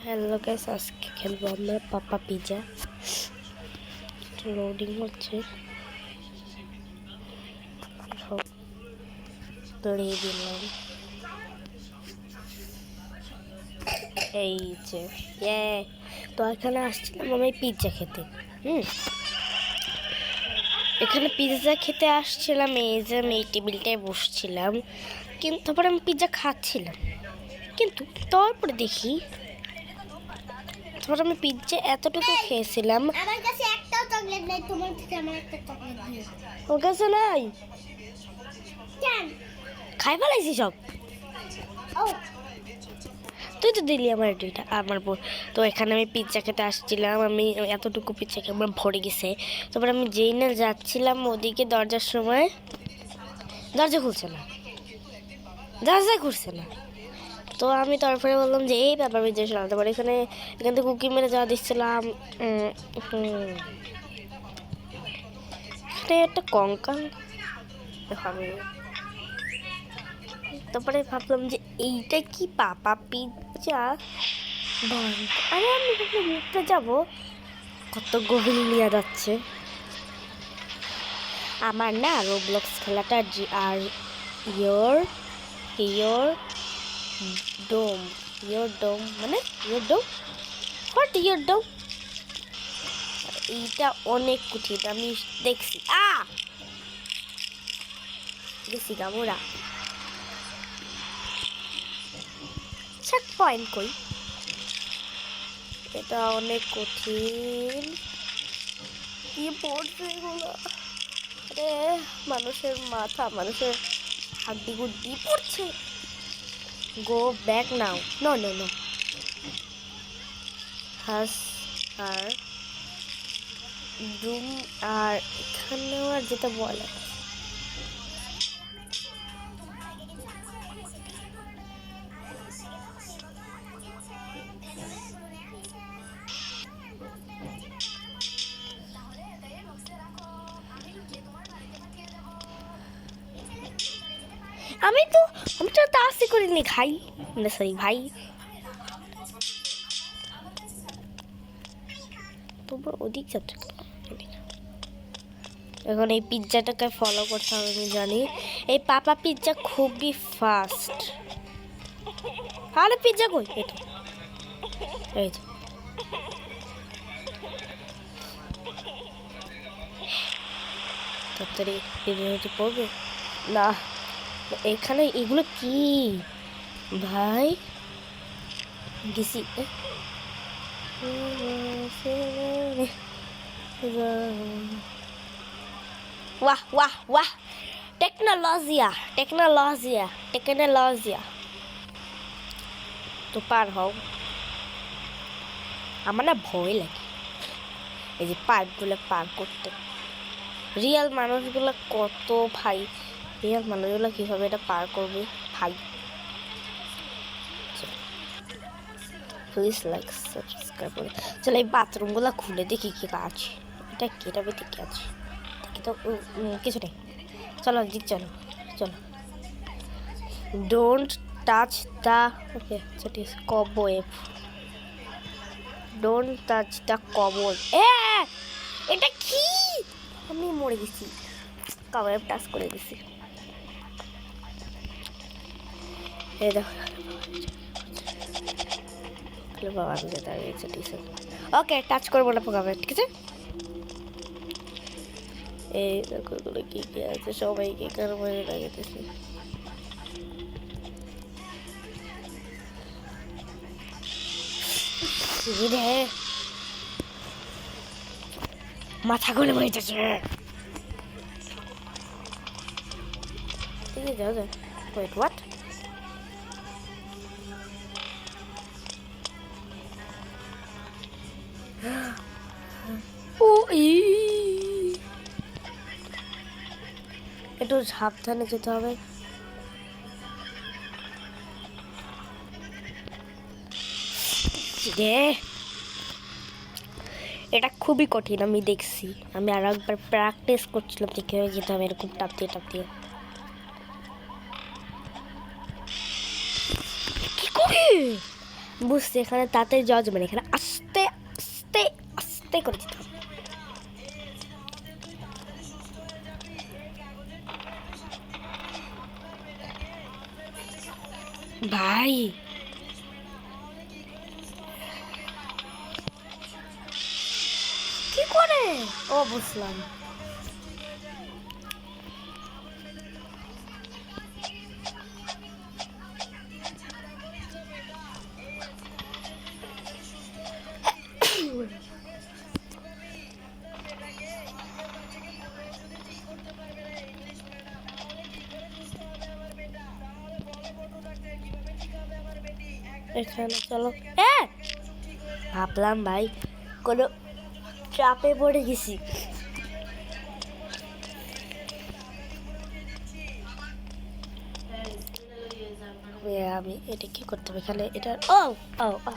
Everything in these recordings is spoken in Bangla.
হ্যালো গাইস, আজকে খেলবো আমরা পাপা পিজা। লোডিং হচ্ছে, ধরিয়ে দিলাম। এই যে তো এখানে আসছিলাম আমি পিৎজা খেতে। এখানে পিৎজা খেতে আসছিলাম, এই যে আমি এই টেবিলটায় বসছিলাম, কিন্তু তারপরে আমি পিৎজা খাচ্ছিলাম, কিন্তু তারপরে দেখি তারপর আমি পিৎজা এতটুকু খেয়েছিলাম। আমার কাছে একটাও চকলেট নাই, তোমার থেকে আমার একটা চকলেট দিও। ওর কাছে নাই, কেন খাই ফেলাইছি সব। ও তুই তো দিলি আমার দুইটা, আমার তো এখানে আমি পিৎজা খেতে আসছিলাম, আমি এতটুকু পিৎজা খেয়ে আমার ভরে গেছে। তারপর আমি যেই না যাচ্ছিলাম ওদিকে, দরজার সময় দরজা খুলছে না, দরজা খুলছে না। তো আমি তারপরে বললাম যে এই ব্যাপার পিৎজা শোনা। তারপর এখান থেকে কুকি মেরে যাওয়া দিচ্ছিলাম। এখানে একটা কঙ্কাল, আমি তারপরে ভাবলাম যে এইটা কি পাপা পিৎজা। আরে আমি মুখটা যাবো, কত গভীর নিয়ে যাচ্ছে। আমার না রোবলক্স খেলাটা আর ইয়োর ডোম মানে ইয়োর ডোম, হোয়াট ইয়োর ডোম, এইটা অনেক কঠিন। আমি দেখছি দেখছি গামোরা চেক পয়েন্ট কই, এটা অনেক কঠিন। কি পড়ছে এগুলো, আরে মানুষের মাথা, মানুষের হাড্ডি গুড্ডি পড়ছে। Go back now, no no no, হাস আর ডুম। আর এখানেও আর যেটা বলে আমি তো তাসি করিনি খাই না, সরি ভাই। তোমার ওদিক যাচ্ছে, এখন এই পিৎজাটাকে ফলো করতে হবে। আমি জানি এই পাপা পিৎজা খুবই ফাস্ট। আরে পিৎজা কই, এটা এই যে তাড়াতাড়ি পিৎজা পড়বে না। এখানে এগুলো কি ভাই, গেছি। वाह वाह वाह, টেকনোলজিয়া তো পার হও। আমার না ভয় লাগে এই যে পার্কগুলো পার করতে। রিয়েল মানুষগুলো কত ভাই, রিয়েল মানুষগুলো কীভাবে এটা পার করবে ভাই। প্লিজ লাইক সাবস্ক্রাইব করে। চলো এই বাথরুমগুলো খুলে দেখি কি আছে, এটা কেটাবে দেখে আছে, দেখি তো কিছু নেই। চলো দিক, চলো চলো। Don't touch the cobweb, don't touch the cobweb. এটা কি, আমি মরে গেছি, কবওয়েব টাচ করে গেছি। এই দেখো বাবা, আমি যেতে গেছে, ঠিক আছে ওকে, টাচ করবো না কবওয়েব, ঠিক আছে। এই দেখো এগুলো কি কি আছে, সবাইকে কার মনে লাগাতেছে। মাথা গলে মরে যাচ্ছে। ঠিক আছে, যাও যাও। ওয়েট হোয়াট, ও একটু সাবধানে যেতে হবে। এটা খুবই কঠিন, আমি দেখছি। আমি আর একবার প্র্যাকটিস করছিলাম যে কীভাবে যেতে হবে, এরকম টাপতে টাপতে। কি করি বুঝছি, এখানে তাড়াতাড়ি যাওয়া যাবে না, এখানে আস্তে আস্তে আস্তে করে যেতে হবে। ভাই কি করে? ও বুঝলাম। এখানে চলো। ভাবলাম ভাই কোনো চাপে পড়ে গেছি। আমি এটা কি করতে হবে এখানে? এটা ও ও ও।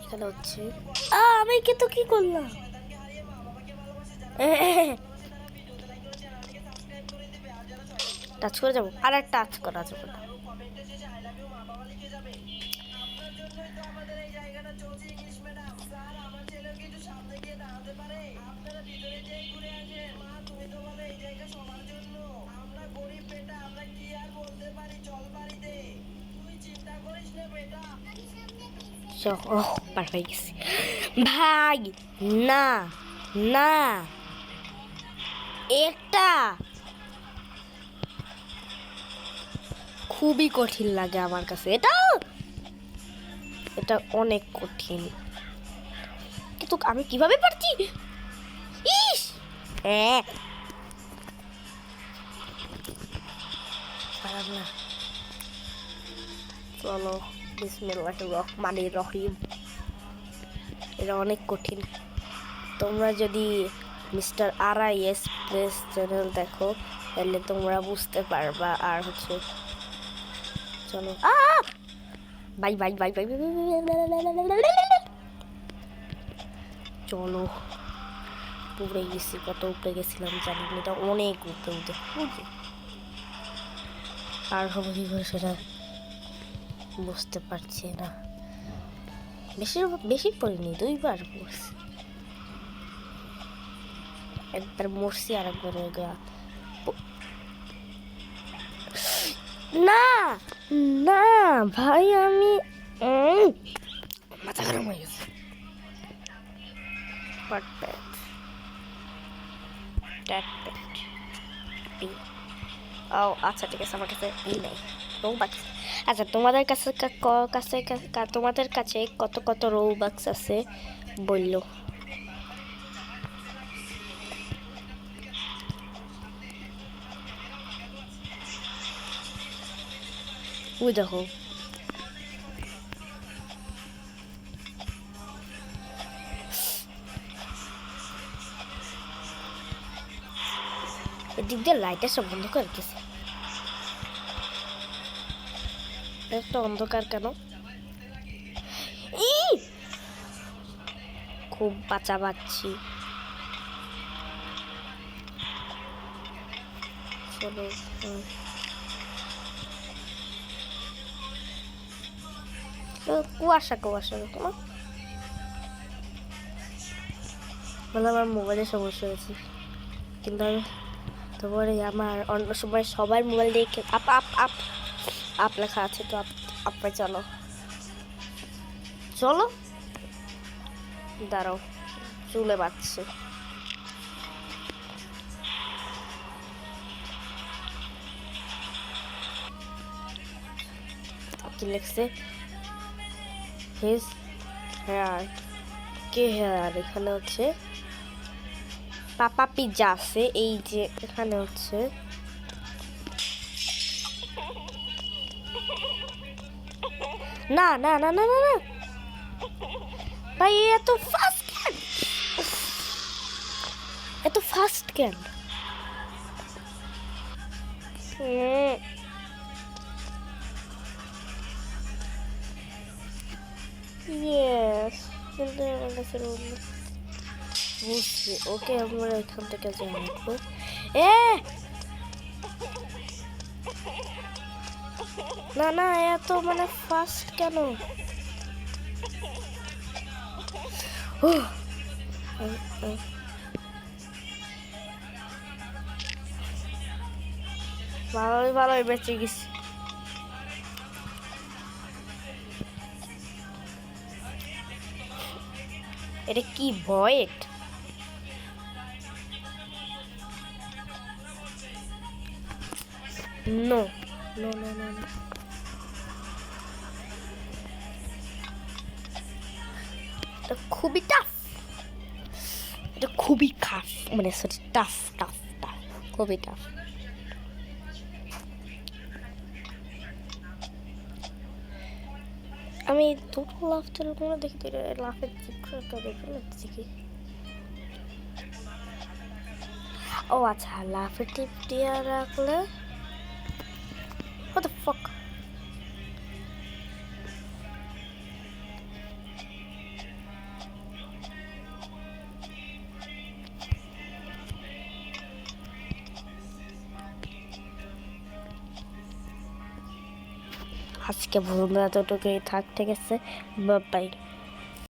এখানে হচ্ছে আমি কিন্তু কি করলাম? টাচ করে যাবো, আর একটা টাচ করা যাবে না। পার হয়ে গেছি ভাই। না না, এটা খুবই কঠিন লাগে আমার কাছে। এটা এটা অনেক কঠিন, কিন্তু আমি কিভাবে পারছি? ইস পারলাম না। চলো, বিসমিল্লাহির রহমানির রহিম। এটা অনেক কঠিন। তোমরা যদি মিস্টার RIS প্লেস চ্যানেল দেখো তাহলে তোমরা বুঝতে পারবা। আর হচ্ছে চলো বাই বাই বাই বাই। চলো, উপরে গেছি, কত উপরে গেছিলাম জানি না, এটা অনেক উপরে উঠে। আর হবো কি করে সেটা বুঝতে পারছি না। বেশি পড়িনি, 2বার পড়ছি। একবার মরছি আর একবার না না ভাই, আমি মাথা গরম হয়ে গেছে। ও আচ্ছা ঠিক আছে, আমার কাছে নেই রো বাক্স। আচ্ছা তোমাদের কাছে তোমাদের কাছে কত কত রো বাক্স আছে বললো? ওই দেখো, এদিক দিয়ে লাইটের সব বন্ধ করে রেখেছে। একটা অন্ধকার কেন? খুব বাঁচা পাচ্ছি। চলো, কুয়াশা কুয়াশা তোমার মানে আমার মোবাইলে সমস্যা হয়েছে, কিন্তু আমি তারপরে আমার অন্য সময় সবার মোবাইল দেখে আপ আপ আপ আপ লেখা আছে, তো আপে চলো চলো। দাঁড়াও, চুলে বাজছে। কি লিখছে? হিজ হেয়ার, কে হেয়ার? এখানে হচ্ছে পাপা পিজ্জা আছে। এই যে এখানে হচ্ছে না না না না না না ভাই, এত ফাস্ট কেন? এত ফাস্ট কেন? ইয়েস, কিন্তু আমার কাছে বুঝছি। ওকে, আমরা এখান থেকে যাবো। না না, এত মানে ফাস্ট কেন? উহ, উম, উম। ভালোই ভালোই বেঁচে গেছি। এটা কি ভয়েট? No no no no no. এটা খুবই টাফ, এটা খুবই খাফ, মানে সরি টাফ টাফ টাফ, খুবই টাফ। আমি দুটো লাফ তুলে কোনো দেখি লাফের চিত্রটা দেখে লাগছে কি? ও আচ্ছা, লাফের টিপ দিয়ে রাখলে what the fuck? আজকে বন্ধুরা এতটুকুই থাক, ঠিক আছে, বাই বাই।